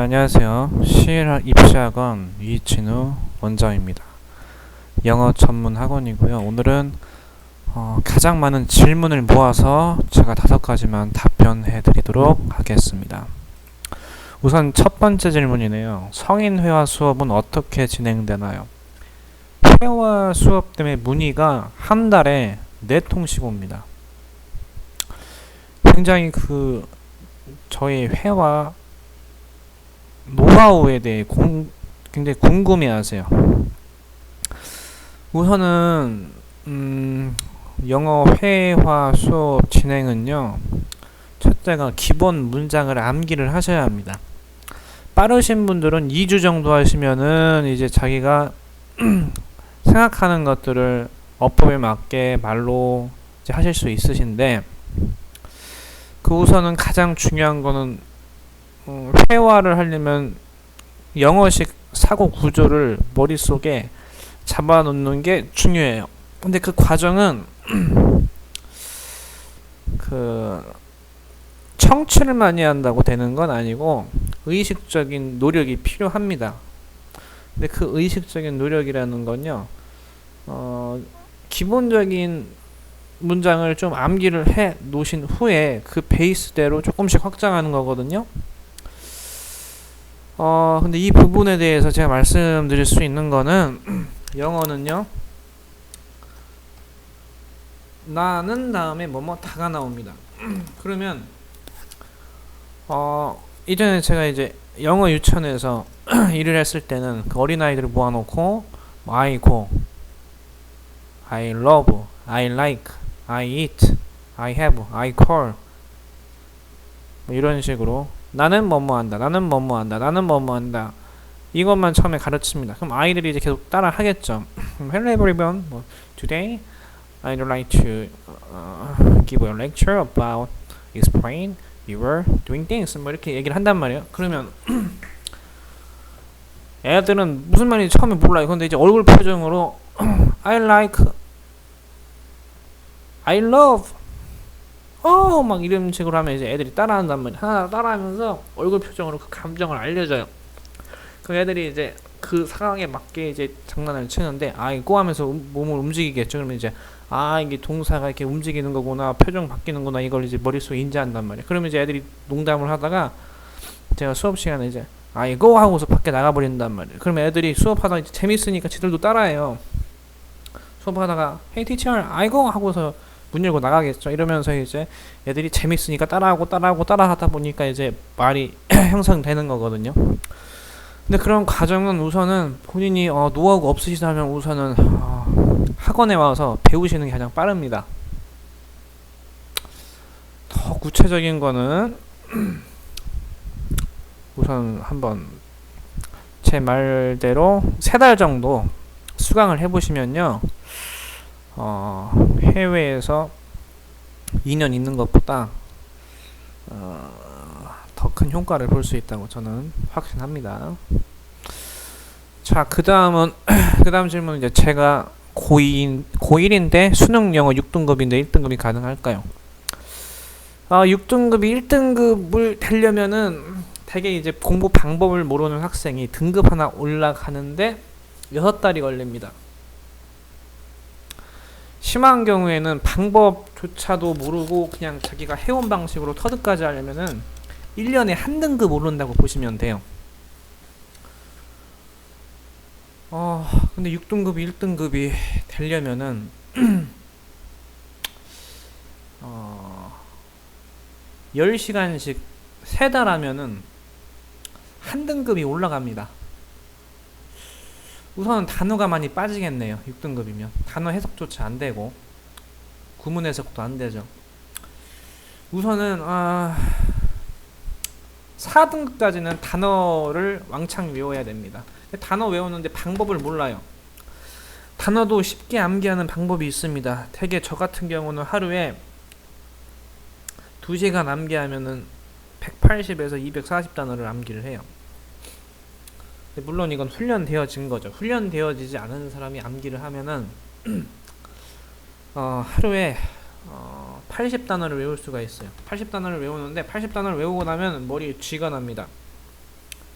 안녕하세요. CL 입시학원 이진우 원장입니다. 영어 전문 학원이고요. 오늘은 가장 많은 질문을 모아서 제가 5가지만 답변해 드리도록 하겠습니다. 우선 첫 번째 질문이네요. 성인회화 수업은 어떻게 진행되나요? 회화 수업 때문에 문의가 한 달에 4통씩 옵니다. 굉장히 저희 회화 노하우에 대해 굉장히 궁금해하세요. 우선은 영어 회화 수업 진행은요, 첫째가 기본 문장을 암기를 하셔야 합니다. 빠르신 분들은 2주 정도 하시면은 이제 자기가 생각하는 것들을 어법에 맞게 말로 이제 하실 수 있으신데, 우선은 가장 중요한 거는 회화를 하려면 영어식 사고 구조를 머릿속에 잡아놓는 게 중요해요. 근데 그 과정은 청취를 많이 한다고 되는 건 아니고 의식적인 노력이 필요합니다. 근데 그 의식적인 노력이라는 건요, 기본적인 문장을 좀 암기를 해 놓으신 후에 그 베이스대로 조금씩 확장하는 거거든요. 근데 이 부분에 대해서 제가 말씀드릴 수 있는 거는 영어는요, 나는 다음에 다가 나옵니다. 그러면 이전에 제가 이제 영어 유치원에서 일을 했을 때는 그 어린아이들을 모아놓고 I go, I love, I like, I eat, I have, I call 이런 식으로 나는 뭐뭐한다, 나는 뭐뭐한다, 나는 뭐뭐한다 이것만 처음에 가르칩니다. 그럼 아이들이 이제 계속 따라 하겠죠. Hello everyone, today I'd like to give a lecture about explain your doing things 이렇게 얘기를 한단 말이에요. 그러면 애들은 무슨 말인지 처음에 몰라요. 근데 이제 얼굴 표정으로 I like, I love, 막 이런 식으로 하면 이제 애들이 따라한단 말이에요. 하나 따라하면서 얼굴 표정으로 그 감정을 알려줘요. 그 애들이 이제 그 상황에 맞게 이제 장난을 치는데 이거 하면서 몸을 움직이겠죠. 그러면 이제 이게 동사가 이렇게 움직이는 거구나, 표정 바뀌는구나, 이걸 이제 머릿속에 인지한단 말이에요. 그러면 이제 애들이 농담을 하다가 제가 수업 시간에 이제 이거 하고서 밖에 나가버린단 말이에요. 그러면 애들이 수업하다가 이제 재밌으니까 지들도 따라해요. 수업하다가 Hey teacher, 이거 하고서 문 열고 나가겠죠. 이러면서 이제 애들이 재밌으니까 따라하다 보니까 이제 말이 형성되는 거거든요. 근데 그런 과정은 우선은 본인이 노하우가 없으시다면 우선은 학원에 와서 배우시는 게 가장 빠릅니다. 더 구체적인 거는 우선 한번 제 말대로 3달 정도 수강을 해보시면요, 해외에서 2년 있는 것보다 더 큰 효과를 볼 수 있다고 저는 확신합니다. 자, 그 다음 질문은 이제 제가 고1인데 수능 영어 6등급인데 1등급이 가능할까요? 6등급이 1등급을 되려면은 되게 이제 공부 방법을 모르는 학생이 등급 하나 올라가는데 6달이 걸립니다. 심한 경우에는 방법조차도 모르고 그냥 자기가 해온 방식으로 터득까지 하려면은 1년에 한 등급 오른다고 보시면 돼요. 근데 6등급이 1등급이 되려면은 10시간씩 3달 하면은 한 등급이 올라갑니다. 우선 단어가 많이 빠지겠네요. 6등급이면 단어 해석조차 안 되고 구문 해석도 안 되죠. 우선은 4등급까지는 단어를 왕창 외워야 됩니다. 단어 외우는데 방법을 몰라요. 단어도 쉽게 암기하는 방법이 있습니다. 되게 저 같은 경우는 하루에 2시간 암기하면은 180에서 240단어를 암기를 해요. 물론 이건 훈련되어진 거죠. 훈련되어지지 않은 사람이 암기를 하면은 하루에 80단어를 외울 수가 있어요. 80단어를 외우는데 80단어를 외우고 나면 머리에 쥐가 납니다.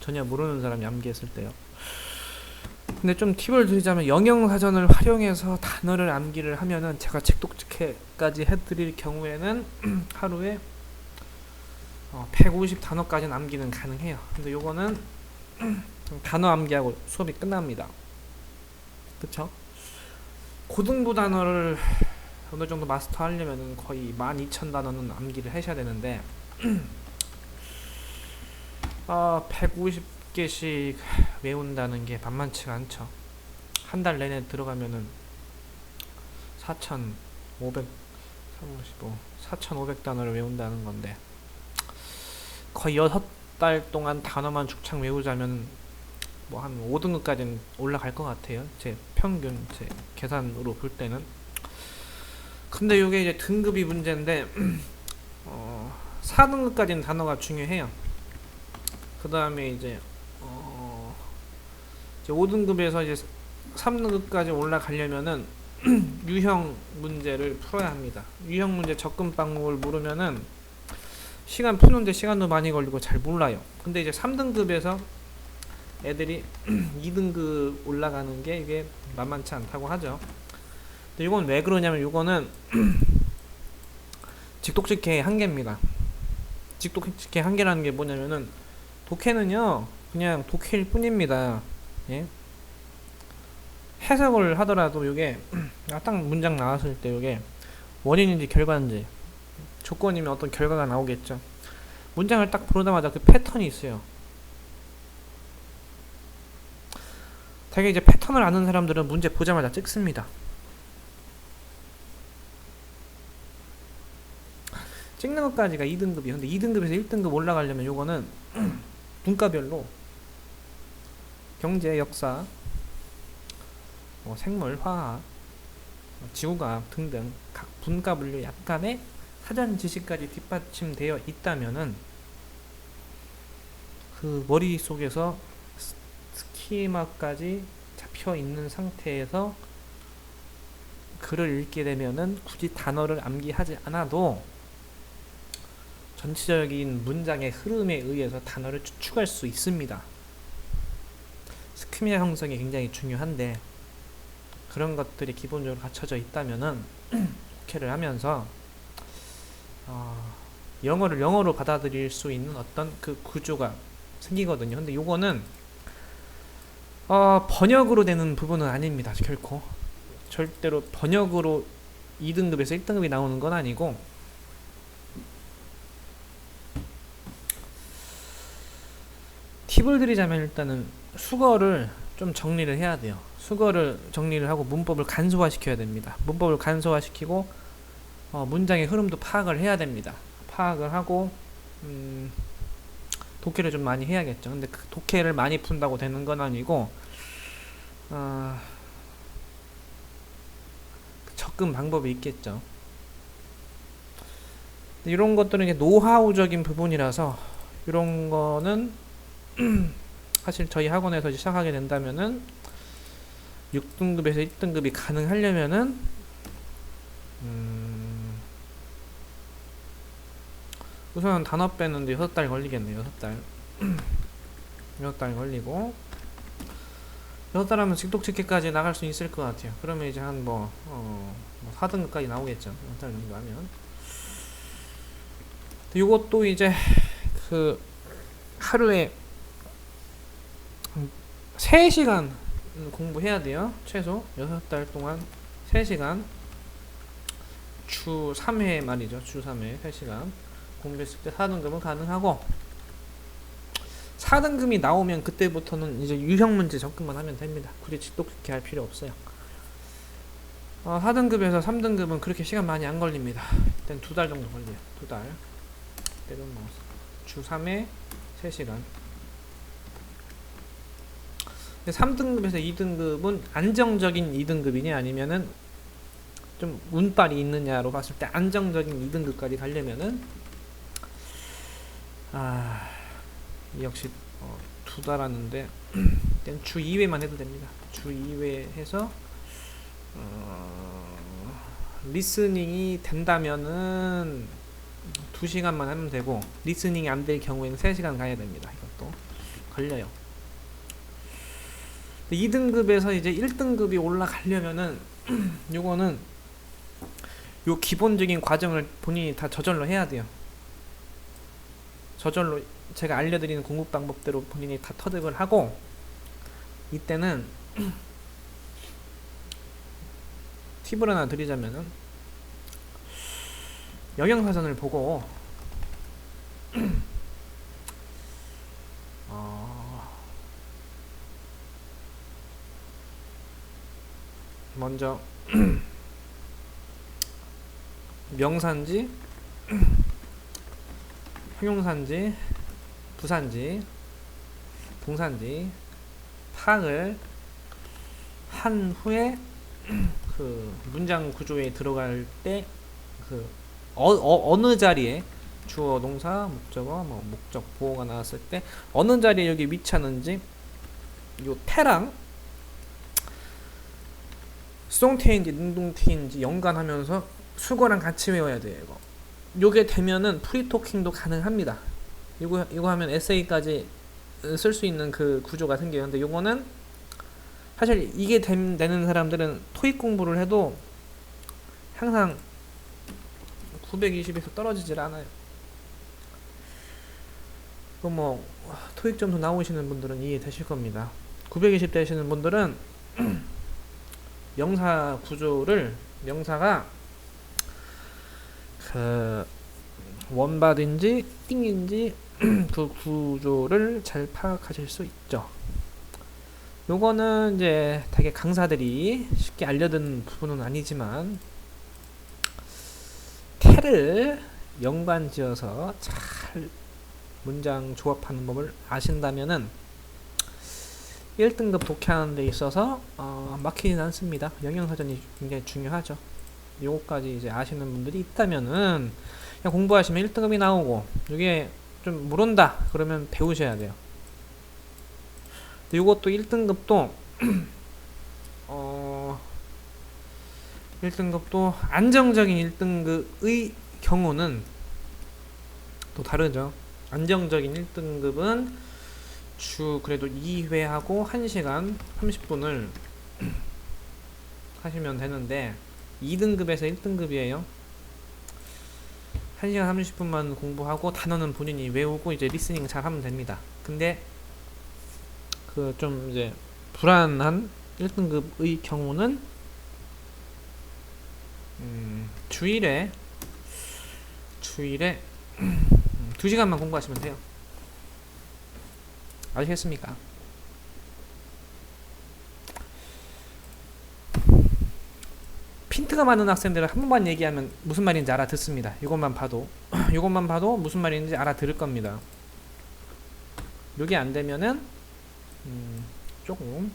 전혀 모르는 사람이 암기했을 때요. 근데 좀 팁을 드리자면 영영사전을 활용해서 단어를 암기를 하면은 제가 직독직해까지 해드릴 경우에는 하루에 150 단어까지는 암기는 가능해요. 근데 요거는 단어 암기하고 수업이 끝납니다. 그쵸? 고등부 단어를 어느 정도 마스터 하려면은 거의 12,000단어는 암기를 하셔야 되는데 150개씩 외운다는 게 만만치가 않죠. 한 달 내내 들어가면은 4,500단어를 외운다는 건데 거의 6달 동안 단어만 죽창 외우자면 뭐 한 5등급까지는 올라갈 것 같아요. 제 평균 제 계산으로 볼 때는. 근데 이게 이제 등급이 문제인데 4등급까지는 단어가 중요해요. 그 다음에 이제 5등급에서 이제 3등급까지 올라가려면은 유형 문제를 풀어야 합니다. 유형 문제 접근 방법을 모르면은 시간 푸는데 시간도 많이 걸리고 잘 몰라요. 근데 이제 3등급에서 애들이 2등급 올라가는 게 이게 만만치 않다고 하죠. 근데 이건 왜 그러냐면 이거는 직독직해의 한계입니다. 직독직해 한계라는 게 뭐냐면은 독해는요 그냥 독해일 뿐입니다. 예? 해석을 하더라도 이게 딱 문장 나왔을 때 이게 원인인지 결과인지 조건이면 어떤 결과가 나오겠죠. 문장을 딱 보자마자 그 패턴이 있어요. 되게 이제 패턴을 아는 사람들은 문제 보자마자 찍습니다. 찍는 것까지가 2등급이에요. 근데 2등급에서 1등급 올라가려면 요거는 분과별로 경제, 역사, 생물, 화학, 지구과학 등등 각 분과 분류 약간의 사전 지식까지 뒷받침되어 있다면은 그 머릿속에서 스키마까지 잡혀 있는 상태에서 글을 읽게 되면은 굳이 단어를 암기하지 않아도 전체적인 문장의 흐름에 의해서 단어를 추측할 수 있습니다. 스키마 형성이 굉장히 중요한데 그런 것들이 기본적으로 갖춰져 있다면은 독해를 하면서 영어를 영어로 받아들일 수 있는 어떤 그 구조가 생기거든요. 근데 요거는 번역으로 되는 부분은 아닙니다. 결코 절대로 번역으로 2등급에서 1등급이 나오는 건 아니고 팁을 드리자면 일단은 수거를 좀 정리를 해야 돼요. 수거를 정리를 하고 문법을 간소화시켜야 됩니다. 문법을 간소화시키고 문장의 흐름도 파악을 해야 됩니다. 파악을 하고 독해를 좀 많이 해야겠죠. 근데 그 독해를 많이 푼다고 되는 건 아니고 접근 방법이 있겠죠. 이런 것들은 이제 노하우적인 부분이라서 이런 거는 사실 저희 학원에서 시작하게 된다면은 6등급에서 1등급이 가능하려면은 우선 단어 빼는데 6달 걸리겠네요. 6달 6달 걸리고 6달 하면 직독직해까지 나갈 수 있을 것 같아요. 그러면 이제 한 4등급까지 나오겠죠. 6달 정도 하면. 이것도 이제 그 하루에 3시간 공부해야 돼요. 최소 6달 동안 3시간 주 3회 말이죠. 주 3회 3시간 공부했을 때 4등급은 가능하고 4등급이 나오면 그때부터는 이제 유형 문제 접근만 하면 됩니다. 굳이 직독직해 할 필요 없어요. 4등급에서 3등급은 그렇게 시간 많이 안 걸립니다. 일단 2달 정도 걸려요. 2달. 주 3회 3시간. 3등급에서 2등급은 안정적인 2등급이냐 아니면은 좀 운빨이 있느냐로 봤을 때 안정적인 2등급까지 가려면은 역시 2달 하는데 일단 주 2회만 해도 됩니다. 주 2회 해서 리스닝이 된다면은 2시간만 하면 되고 리스닝이 안 될 경우에는 3시간 가야 됩니다. 이것도 걸려요. 2등급에서 이제 1등급이 올라가려면은 요거는 요 기본적인 과정을 본인이 다 저절로 해야 돼요. 저절로 제가 알려드리는 공부 방법대로 본인이 다 터득을 하고, 이때는 팁을 하나 드리자면은 영양사전을 보고 먼저 명산지, 형용산지, 부산지, 동산지 파악을 한 후에 그 문장 구조에 들어갈 때 그 어느 자리에 주어, 동사, 목적어, 뭐 목적, 보어가 나왔을 때 어느 자리에 여기 위치하는지 요 태랑 수동태인지 능동태인지 연관하면서 수거랑 같이 외워야 돼요. 이거. 요게 되면은 프리토킹도 가능합니다. 이거 하면 에세이까지 쓸 수 있는 그 구조가 생겨요. 근데 요거는 사실 이게 되는 사람들은 토익 공부를 해도 항상 920에서 떨어지질 않아요. 그 뭐 토익 점수 나오시는 분들은 이해되실 겁니다. 920 되시는 분들은 명사 구조를, 명사가 그 원바드인지 띵인지 그 구조를 잘 파악하실 수 있죠. 요거는 이제 되게 강사들이 쉽게 알려드는 부분은 아니지만 태를 연관지어서 잘 문장 조합하는 법을 아신다면은 1등급 독해하는 데 있어서 막히진 않습니다. 영양사전이 굉장히 중요하죠. 요거까지 이제 아시는 분들이 있다면은 그냥 공부하시면 1등급이 나오고, 이게 좀 모른다 그러면 배우셔야 돼요. 요것도 1등급도 1등급도 안정적인 1등급의 경우는 또 다르죠. 안정적인 1등급은 주 그래도 2회 하고 1시간 30분을 하시면 되는데, 2등급에서 1등급이에요. 1시간 30분만 공부하고 단어는 본인이 외우고 이제 리스닝 잘 하면 됩니다. 근데 그 좀 이제 불안한 1등급의 경우는 주일에 2시간만 공부하시면 돼요. 아시겠습니까? 핀트가 많은 학생들은 한 번만 얘기하면 무슨 말인지 알아듣습니다. 이것만 봐도 이것만 봐도 무슨 말인지 알아들을 겁니다. 이게 안 되면은 조금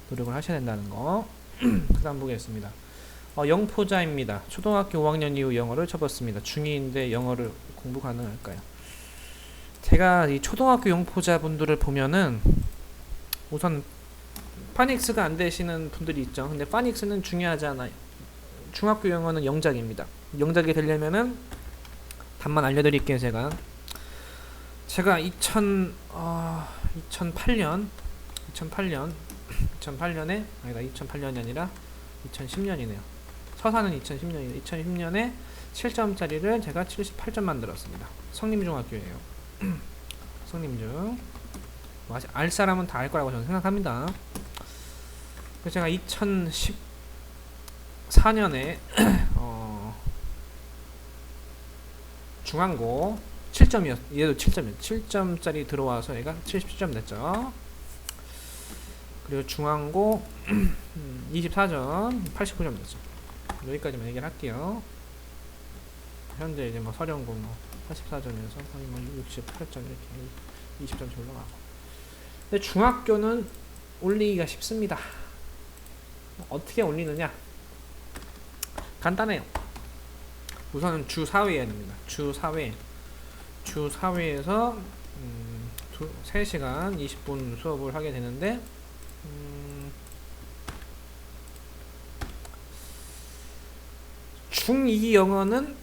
노력을 하셔야 된다는 거. 그 다음 보겠습니다. 영포자입니다. 초등학교 5학년 이후 영어를 접었습니다. 중2인데 영어를 공부 가능할까요? 제가 이 초등학교 영포자 분들을 보면은 우선 파닉스가 안 되시는 분들이 있죠. 근데 파닉스는 중요하지 않아요. 중학교 영어는 영작입니다. 영작이 되려면은 답만 알려드릴게요. 제가 2008년에 아니다, 2008년이 아니라 2010년이네요. 서사는 2010년이네요. 2010년에 7점짜리를 제가 78점 만들었습니다. 성림중학교예요. 성림중. 알 사람은 다 알 거라고 저는 생각합니다. 그래서 제가 2014년에 중앙고 7점이었, 얘도 7점이었, 7점짜리 들어와서 얘가 77점 냈죠. 그리고 중앙고 24점 89점 냈죠. 여기까지만 얘기를 할게요. 현재 이제 뭐 서령고 뭐 84점에서 거의 뭐 68점 이렇게 20점씩 올라가고. 근데 중학교는 올리기가 쉽습니다. 어떻게 올리느냐? 간단해요. 우선은 주 4회 해야 됩니다. 주 4회에서 3시간 20분 수업을 하게 되는데 중2 영어는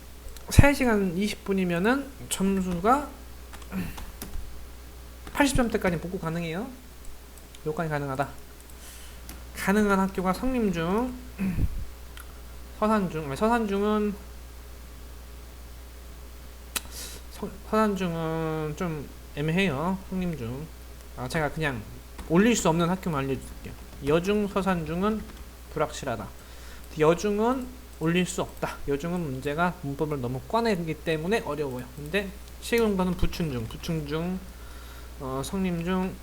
3시간 20분이면은 점수가 80점대까지 복구 가능해요. 요까지 가능하다. 가능한 학교가 성림중, 서산중은 서산중은 좀 애매해요. 성림중. 제가 그냥 올릴 수 없는 학교만 알려줄게요. 여중, 서산중은 불확실하다. 여중은 올릴 수 없다. 여중은 문제가 문법을 너무 꽈내기 때문에 어려워요. 근데 시행정도는 부춘중, 성림중,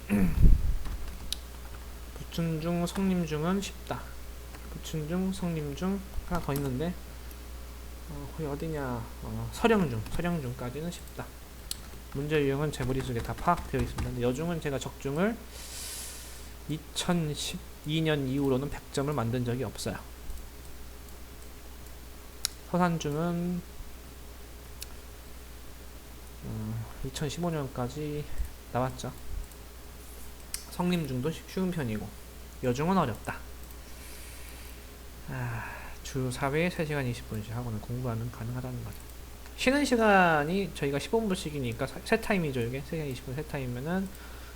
부춘중, 성림중은 쉽다. 부춘중, 성림중 하나 더 있는데 거기 어디냐? 서령중까지는 쉽다. 문제 유형은 제 머릿속에 다 파악되어 있습니다. 여중은 제가 적중을 2012년 이후로는 100점을 만든 적이 없어요. 서산중은 2015년까지 나왔죠. 성림중도 쉬운 편이고 여중은 어렵다. 주 4회 3시간 20분씩 학원을 공부하면 가능하다는 거죠. 쉬는 시간이 저희가 15분씩이니까 세 타임이죠. 이게 3시간 20분 세 타임이면은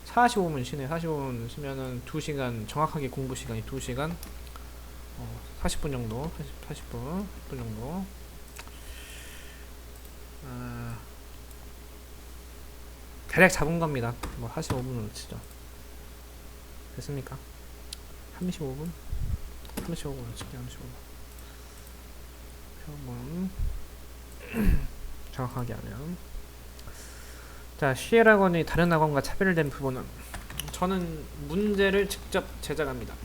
45분 쉬네요. 45분 쉬면은 2시간 정확하게 공부 시간이 2시간 40분 정도 40분 정도. 대략 잡은 겁니다. 뭐 45분으로 치죠. 됐습니까? 35분 35분으로 칠게요. 35분 정확하게 하면. 자, CL 학원의 다른 학원과 차별된 부분은 저는 문제를 직접 제작합니다.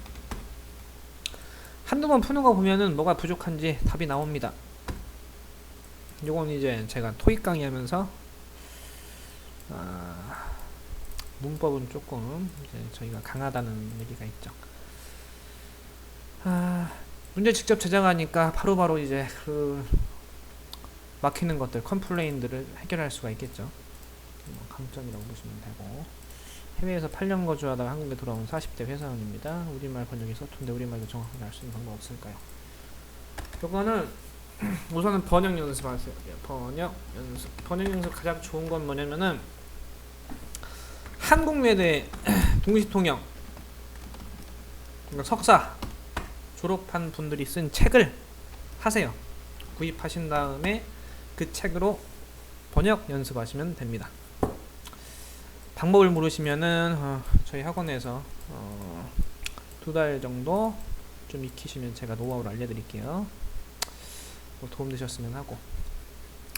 한두 번 푸는 거 보면은 뭐가 부족한지 답이 나옵니다. 요건 이제 제가 토익 강의하면서 문법은 조금 이제 저희가 강하다는 얘기가 있죠. 문제 직접 제작하니까 바로바로 이제 그 막히는 것들, 컴플레인들을 해결할 수가 있겠죠. 강점이라고 보시면 되고. 해외에서 8년 거주하다가 한국에 돌아온 40대 회사원입니다. 우리말 번역이 서툰데 우리말도 정확하게 알 수 있는 방법 없을까요? 요거는 우선은 번역 연습하세요. 번역 연습 가장 좋은 건 뭐냐면은 한국외대 동시통역, 그러니까 석사 졸업한 분들이 쓴 책을 하세요. 구입하신 다음에 그 책으로 번역 연습하시면 됩니다. 방법을 물으시면은 저희 학원에서 2달 정도 좀 익히시면 제가 노하우를 알려드릴게요. 뭐 도움되셨으면 하고.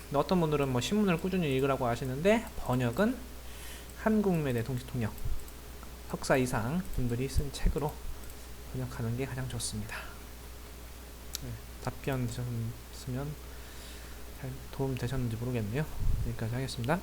근데 어떤 분들은 뭐 신문을 꾸준히 읽으라고 하시는데 번역은 한국외대 동시통역 석사 이상 분들이 쓴 책으로 번역하는 게 가장 좋습니다. 네, 답변 되셨으면 잘 도움 되셨는지 모르겠네요. 여기까지 하겠습니다.